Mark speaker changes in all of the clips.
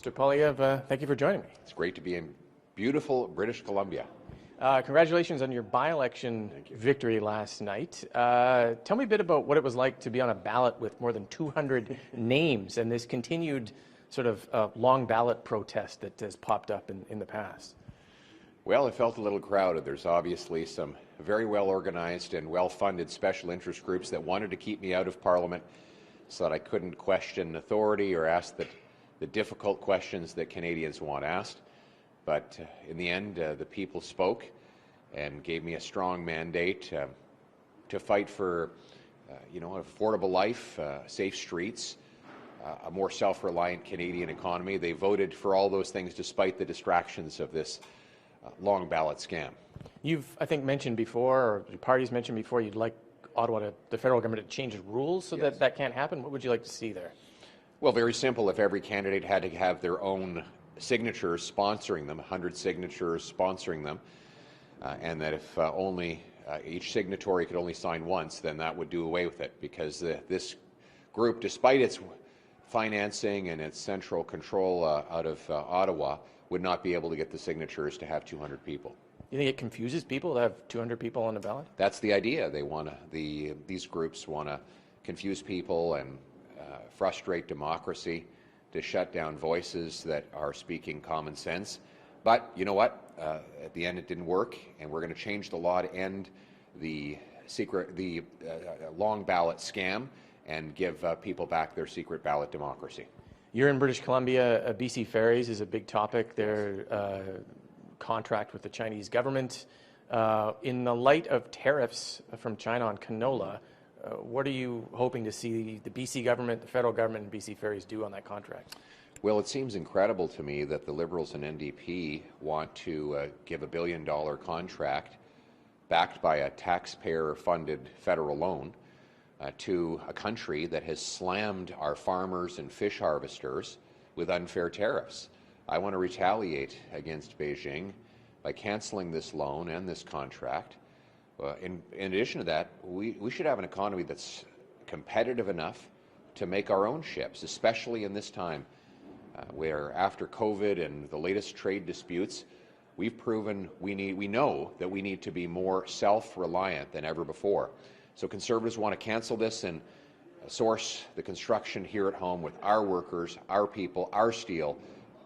Speaker 1: Mr. Poilievre, thank you for joining me.
Speaker 2: It's great to be in beautiful British Columbia.
Speaker 1: Congratulations on your by-election victory last night. Tell me a bit about what it was like to be on a ballot with more than 200 names and this continued sort of long ballot protest that has popped up in the past.
Speaker 2: Well, it felt a little crowded. There's obviously some very well-organized and well-funded special interest groups that wanted to keep me out of Parliament so that I couldn't question authority or ask the difficult questions that Canadians want asked. But in the end, the people spoke and gave me a strong mandate to fight for an affordable life, safe streets, a more self-reliant Canadian economy. They voted for all those things despite the distractions of this long ballot scam.
Speaker 1: You've, I think, mentioned before, or your party's mentioned before, you'd like Ottawa, the federal government, to change the rules so
Speaker 2: Yes.
Speaker 1: that can't happen. What would you like to see there?
Speaker 2: Well, very simple. If every candidate had to have their own signatures sponsoring them, 100 signatures sponsoring them, and that if only each signatory could only sign once, then that would do away with it, because this group, despite its financing and its central control out of Ottawa, would not be able to get the signatures to have 200 people.
Speaker 1: You think it confuses people to have 200 people on the ballot?
Speaker 2: That's the idea. They want to. These groups want to confuse people and frustrate democracy, to shut down voices that are speaking common sense. But you know what? At the end, it didn't work, and we're going to change the law to end the long ballot scam and give people back their secret ballot democracy.
Speaker 1: You're in British Columbia. BC Ferries is a big topic. Their contract with the Chinese government. In the light of tariffs from China on canola, what are you hoping to see the BC government, the federal government, and BC Ferries do on that contract?
Speaker 2: Well, it seems incredible to me that the Liberals and NDP want to give a $1 billion contract backed by a taxpayer-funded federal loan to a country that has slammed our farmers and fish harvesters with unfair tariffs. I want to retaliate against Beijing by canceling this loan and this contract. In addition to that, we should have an economy that's competitive enough to make our own ships, especially in this time where, after COVID and the latest trade disputes, we've proven we know that we need to be more self-reliant than ever before. So Conservatives want to cancel this and source the construction here at home with our workers, our people, our steel,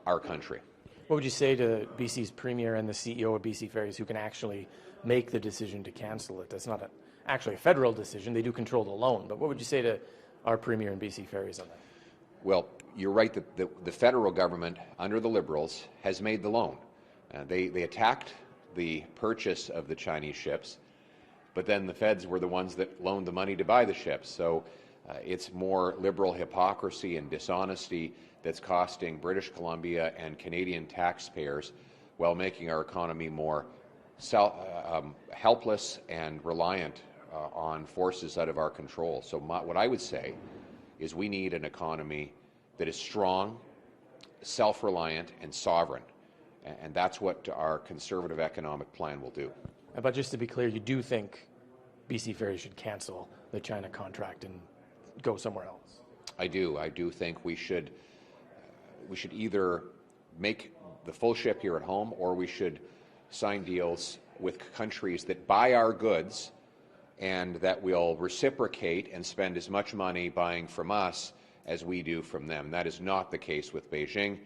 Speaker 2: our country.
Speaker 1: What would you say to BC's Premier and the CEO of BC Ferries, who can actually make the decision to cancel it? That's not actually a federal decision. They do control the loan. But what would you say to our Premier and BC Ferries on that?
Speaker 2: Well, you're right that the federal government, under the Liberals, has made the loan. They attacked the purchase of the Chinese ships, but then the feds were the ones that loaned the money to buy the ships. So it's more Liberal hypocrisy and dishonesty that's costing British Columbia and Canadian taxpayers while making our economy more helpless and reliant on forces out of our control. So what I would say is we need an economy that is strong, self-reliant, and sovereign. And that's what our Conservative economic plan will do.
Speaker 1: But just to be clear, you do think BC Ferries should cancel the China contract and go somewhere else?
Speaker 2: I do. I do think we should either make the full ship here at home, or we should sign deals with countries that buy our goods and that will reciprocate and spend as much money buying from us as we do from them. That is not the case with Beijing.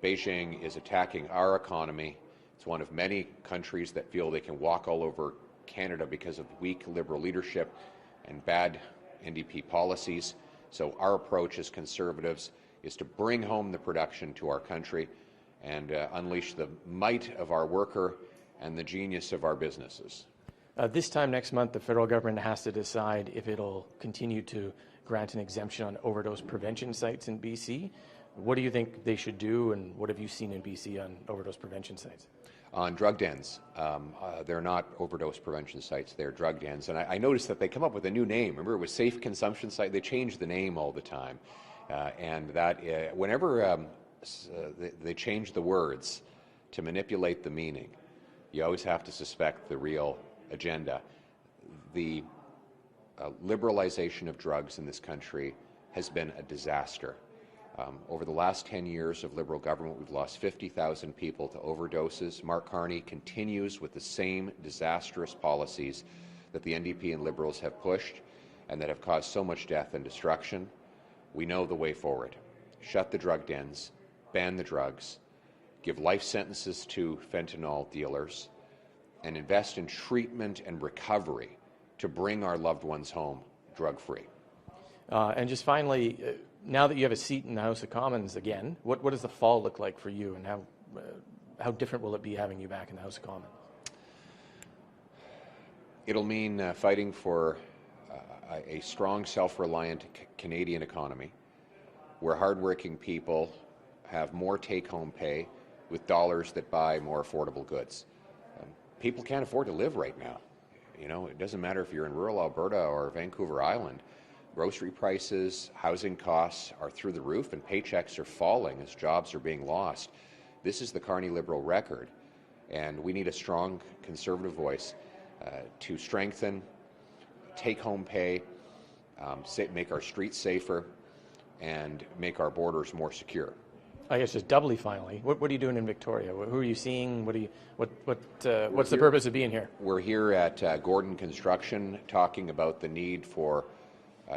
Speaker 2: Beijing is attacking our economy. It's one of many countries that feel they can walk all over Canada because of weak Liberal leadership and bad NDP policies. So our approach as Conservatives is to bring home the production to our country and unleash the might of our worker and the genius of our businesses.
Speaker 1: This time next month, the federal government has to decide if it'll continue to grant an exemption on overdose prevention sites in BC. What do you think they should do, and what have you seen in BC on overdose prevention sites?
Speaker 2: On drug dens, they're not overdose prevention sites, they're drug dens. And I noticed that they come up with a new name. Remember, it was safe consumption site. They change the name all the time. And that whenever they change the words to manipulate the meaning, you always have to suspect the real agenda. The liberalization of drugs in this country has been a disaster. Over the last 10 years of Liberal government, we've lost 50,000 people to overdoses. Mark Carney continues with the same disastrous policies that the NDP and Liberals have pushed and that have caused so much death and destruction. We know the way forward. Shut the drug dens, ban the drugs, give life sentences to fentanyl dealers, and invest in treatment and recovery to bring our loved ones home drug-free.
Speaker 1: And just finally, now that you have a seat in the House of Commons again, what does the fall look like for you, and how different will it be having you back in the House of Commons?
Speaker 2: It'll mean fighting for a strong, self-reliant Canadian economy where hardworking people have more take-home pay with dollars that buy more affordable goods. People can't afford to live right now. You know, it doesn't matter if you're in rural Alberta or Vancouver Island. Grocery prices, housing costs are through the roof, and paychecks are falling as jobs are being lost. This is the Carney Liberal record, and we need a strong Conservative voice to strengthen take-home pay, make our streets safer, and make our borders more secure.
Speaker 1: I guess just doubly finally, what are you doing in Victoria? Who are you seeing? What's the purpose of being here?
Speaker 2: We're here at Gordon Construction talking about the need for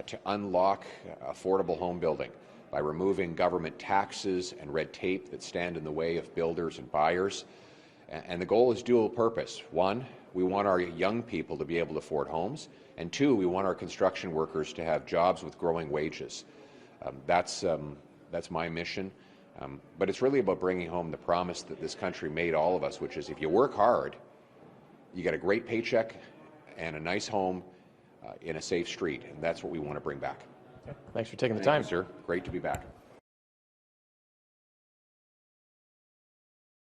Speaker 2: to unlock affordable home building by removing government taxes and red tape that stand in the way of builders and buyers. And the goal is dual purpose. One, we want our young people to be able to afford homes, and two, we want our construction workers to have jobs with growing wages. That's my mission. But it's really about bringing home the promise that this country made all of us, which is if you work hard, you get a great paycheck and a nice home in a safe street, and that's what we want to bring back.
Speaker 1: Okay. Thanks for taking the time.
Speaker 2: Thank you, sir. Great to be back.